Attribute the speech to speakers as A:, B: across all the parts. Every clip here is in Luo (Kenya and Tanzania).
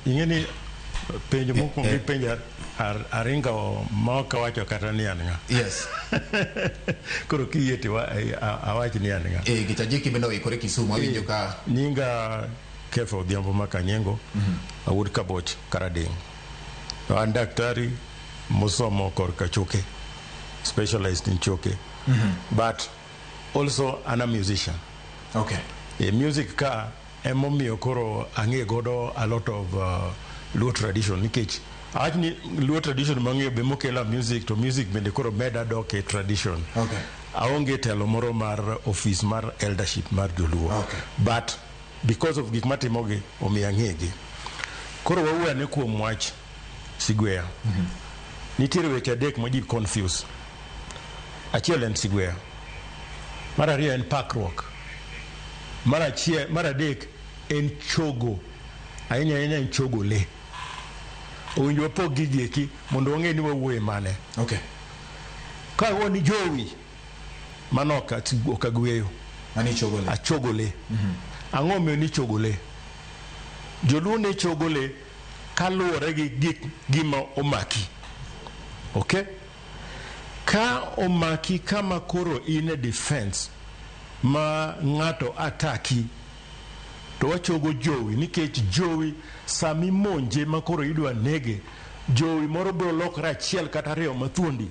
A: Ingeni penjo moko ngi penja aringa maka wacho kata ni an nga.
B: Yes.
A: Koro kiyeti awachi ni an nga.
B: Gitajiki bendo ikore Kisumu awinjo ka
A: nyinga Kepher Odhiambo Makanyengo awuod Kaboch Karading. An daktari mosomo korka choke, specialized in choke. But also I'm a musician.
B: Okay.
A: Music ka emomiyo koro ang'e godo a lot of Luo tradition nikech ajni Luo tradition mang'eyo be mokela music to music bende koro meda dok e tradition.
B: Okay.
A: Aonge telo moro mar office mar eldership mar Joluo. But because of gik matimogi omiyo ang'egi. Koro wawuane kuom wach Sigweya. Nitiere weche adek ma ji confuse. Achiel en Sigweya. Mar ariyo en pakruok. Mar adek en chogo. Ahinya en chogo le. Owinjo wapog gigi eki mondo wang'e ni wawuoye mane.
B: Okay.
A: Ka woni jowi manoka okagweyo.
B: Ani chogo le.
A: Achogo le. Ang'o miyo ni chogo le? Joluo ne chogo le kaluwore gi gik gima omaki. Okay? Ka omaki kama koro in a defense ma ng'ato ataki to wachogo jowi nikech jowi sami monje ma koro idwa nege jowi moro bro lokore achiel kata ariyo mathuondi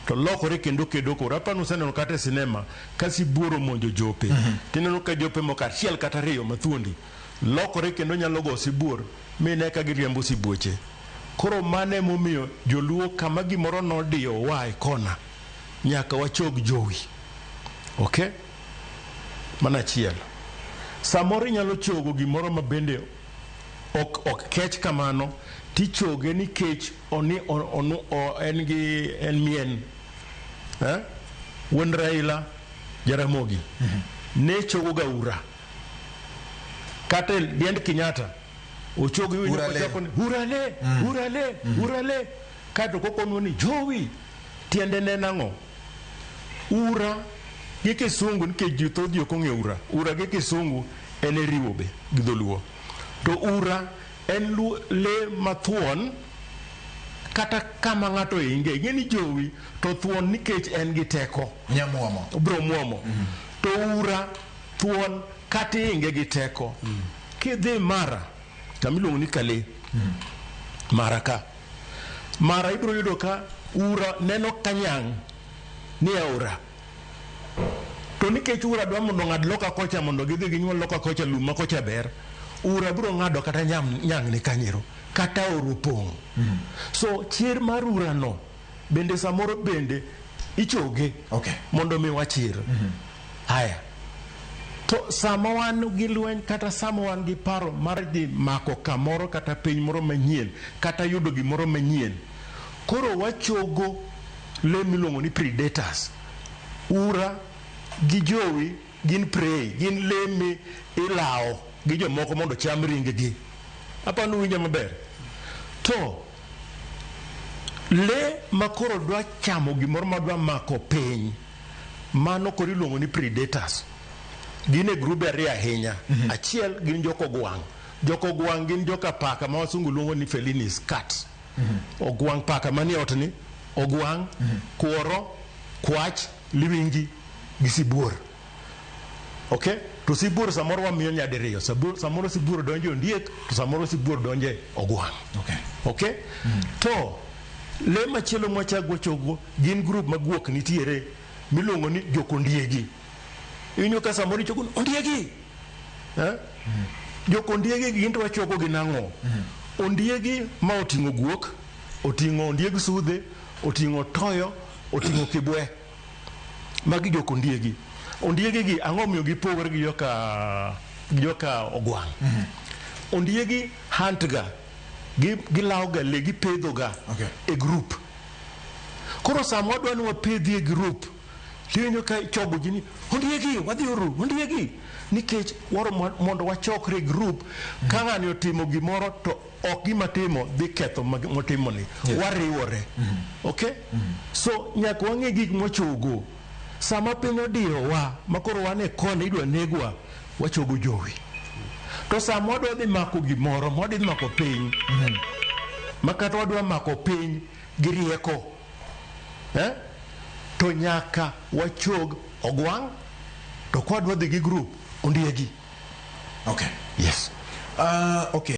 A: to lokore kendo kedoko rapano seneno kata e sinema kasi buoro monjo jope tineno ka jope moko achiel kata ariyo mathuondi lokore kendo nyalo go sibuor mine ka giriembo sibuoche. Koro mane momiyo Joluo kama gimoro nodiyo wae kona nyaka wachog jowi. Okay? Mana chiel. Samoro nyalo chogo gimoro mabende ok kech kamano tichoge nikech en mien. Wuon Raila Jaramogi ne chogo ga ura. Kata diend Kenyatta ochogi winyo kochaponi urale kato kokono ni jowi tiende nenang'o ura gi Kisungu nikech ji thodhi ok ong'e ura gi Kisungu en riwo be gi dholuo to ura en le mathuon kata kama ng'ato inge ing'eni jowi to thuon nikech en gi teko
B: nyamuomo
A: bro muomo to ura thuon kata inge gi teko kidhi Mara kamiluongo ni Kale Mara ibiro yudo ka ura neno kanyang' ni aora to nikech ura dwa mondo ng'ad loka kocha mondo gidhi ginyuol loka kocha luma kocha ber ura biro ng'ado kata nyang' ni kanyero kata oro pong'. So chir mar ura no bende samoro bende ichoge mondo mi wachir. Haya to sama wan gi lweny kata sama wan gi paro mar dhi mako kamoro kata piny moro manyien kata yudo gimoro manyien koro wachogo le miluongo ni predators. Ura gi jowi gin prey, gin le mi ilao gi jomoko mondo cham ringgi. Apano winjo maber. To le makoro dwa chamo gimoro ma dwa mako piny mano koro iluongo ni predators. Gin e grube ariyo ahinya. Achiel gin jokogwang'. Jokogwang' gin joka paka ma wasungu luongo ni Felinis cat. Ogwang' paka manie ot ni, ogwang', kuoro, kwach, liwingi gi sibuor. Okay? To sibuor samoro wamiyo nyadiriyo. Samoro sibuor donjo ondiek, to samoro sibuor donjo ogwang'. Okay? To le machielo mwachagwa chogo gin group magwok nitiere miluongo ni jokondiegi. Inyo ka samoro chogo ondiegi. Jokondiegi gin to wachogo gi nang'o. Ondiegi ma oting'o guok, oting'o ondieg sudhe, oting'o toyo, oting'o kibwe. Magi jokondiegi. Ondiegi gi ang'o miyo gipogore gi joka ogwang'. Ondiegi hunt ga, gilawo ga le, gipedho ga e group. Koro sama wadwa ni wapedhi e group, tiwinjo ka chogo ji ni ondiegi wadhi uru ondiegi nikech waro mondo wachokre group ka ng'ani otimo gimoro to ok gima timo dhi ketho motimo ni wariwore. Okay? So nyaka wang'e gik mochogo sama piny odiyowa makoro wane kone idwa negwa wachogo jowi. To sama wadwa dhi mako gimoro, mwadhi mako piny, ma kata wadwa mako piny gi rieko, to nyaka wachog ogwang', to kwadwa dhi gi group ondiegi.
B: Okay.
A: Yes.
B: Okay.